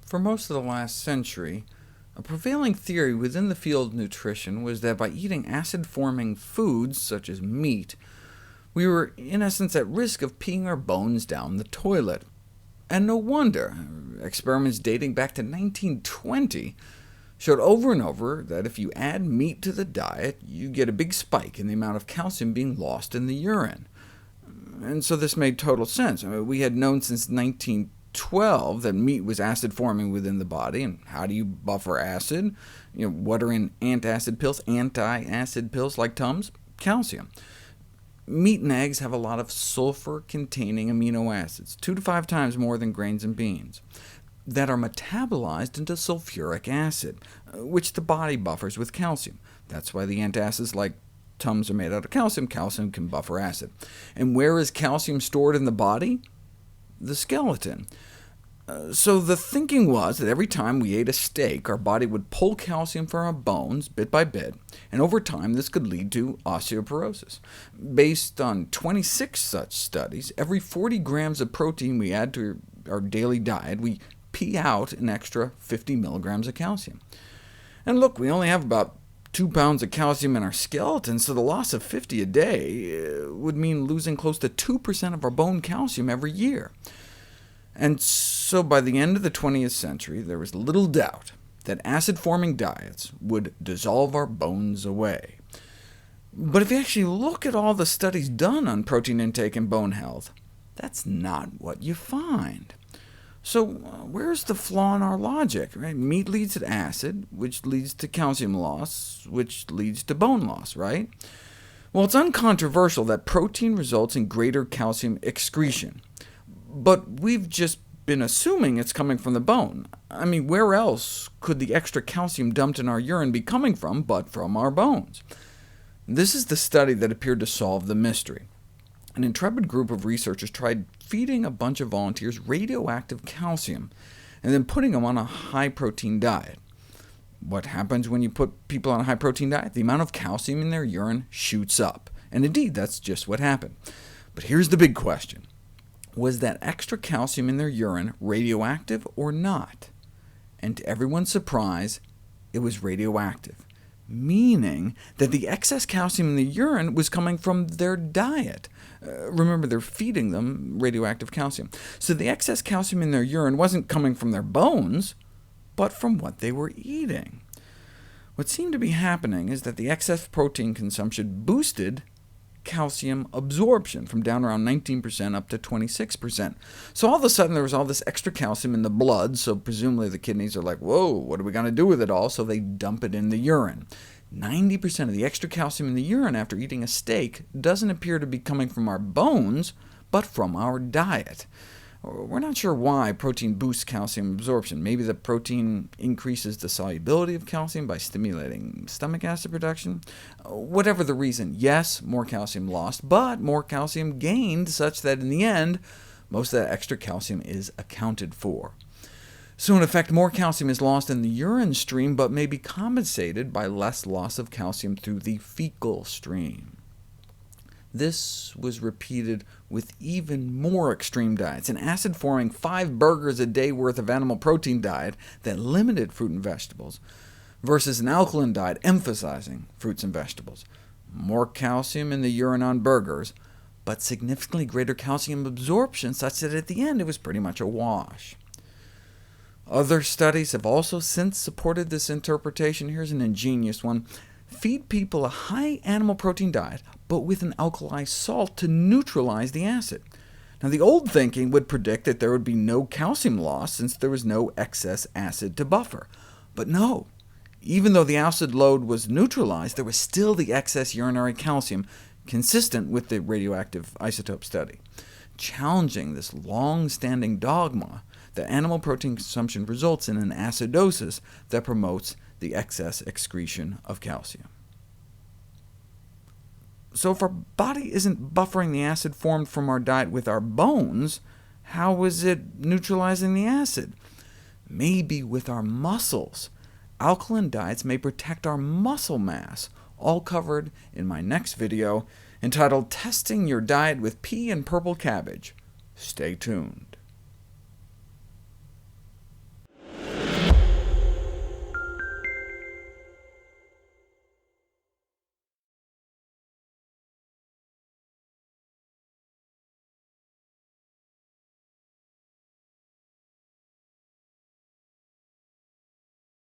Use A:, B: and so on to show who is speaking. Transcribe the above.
A: For most of the last century, a prevailing theory within the field of nutrition was that by eating acid-forming foods, such as meat, we were in essence at risk of peeing our bones down the toilet. And no wonder. Experiments dating back to 1920 showed over and over that if you add meat to the diet, you get a big spike in the amount of calcium being lost in the urine. And so this made total sense. We had known since 1912 that meat was acid-forming within the body, and how do you buffer acid? What are in antacid pills like Tums? Calcium. Meat and eggs have a lot of sulfur-containing amino acids, 2 to 5 times more than grains and beans, that are metabolized into sulfuric acid, which the body buffers with calcium. That's why the antacids like Tums are made out of calcium. Calcium can buffer acid. And where is calcium stored in the body? The skeleton. So the thinking was that every time we ate a steak, our body would pull calcium from our bones bit by bit, and over time this could lead to osteoporosis. Based on 26 such studies, every 40 grams of protein we add to our daily diet, we pee out an extra 50 milligrams of calcium. And look, we only have about 2 pounds of calcium in our skeleton, so the loss of 50 a day would mean losing close to 2% of our bone calcium every year. And so by the end of the 20th century, there was little doubt that acid-forming diets would dissolve our bones away. But if you actually look at all the studies done on protein intake and bone health, that's not what you find. So where's the flaw in our logic? Right? Meat leads to acid, which leads to calcium loss, which leads to bone loss, right? Well, it's uncontroversial that protein results in greater calcium excretion, but we've just been assuming it's coming from the bone. I mean, where else could the extra calcium dumped in our urine be coming from but from our bones? This is the study that appeared to solve the mystery. An intrepid group of researchers tried feeding a bunch of volunteers radioactive calcium, and then putting them on a high-protein diet. What happens when you put people on a high-protein diet? The amount of calcium in their urine shoots up. And indeed, that's just what happened. But here's the big question. Was that extra calcium in their urine radioactive or not? And to everyone's surprise, it was radioactive, meaning that the excess calcium in the urine was coming from their diet. Remember, they're feeding them radioactive calcium. So the excess calcium in their urine wasn't coming from their bones, but from what they were eating. What seemed to be happening is that the excess protein consumption boosted calcium absorption from down around 19% up to 26%. So all of a sudden there was all this extra calcium in the blood, so presumably the kidneys are like, whoa, what are we going to do with it all? So they dump it in the urine. 90% of the extra calcium in the urine after eating a steak doesn't appear to be coming from our bones, but from our diet. We're not sure why protein boosts calcium absorption. Maybe the protein increases the solubility of calcium by stimulating stomach acid production. Whatever the reason, yes, more calcium lost, but more calcium gained, such that in the end, most of that extra calcium is accounted for. So in effect, more calcium is lost in the urine stream, but may be compensated by less loss of calcium through the fecal stream. This was repeated with even more extreme diets, an acid-forming 5 burgers a day worth of animal protein diet that limited fruit and vegetables, versus an alkaline diet emphasizing fruits and vegetables. More calcium in the urine on burgers, but significantly greater calcium absorption, such that at the end it was pretty much a wash. Other studies have also since supported this interpretation. Here's an ingenious one. Feed people a high animal protein diet, but with an alkali salt to neutralize the acid. Now, the old thinking would predict that there would be no calcium loss since there was no excess acid to buffer. But no, even though the acid load was neutralized, there was still the excess urinary calcium, consistent with the radioactive isotope study, challenging this long-standing dogma that animal protein consumption results in an acidosis that promotes the excess excretion of calcium. So if our body isn't buffering the acid formed from our diet with our bones, how is it neutralizing the acid? Maybe with our muscles. Alkaline diets may protect our muscle mass, all covered in my next video, entitled Testing Your Diet with Pea and Purple Cabbage. Stay tuned.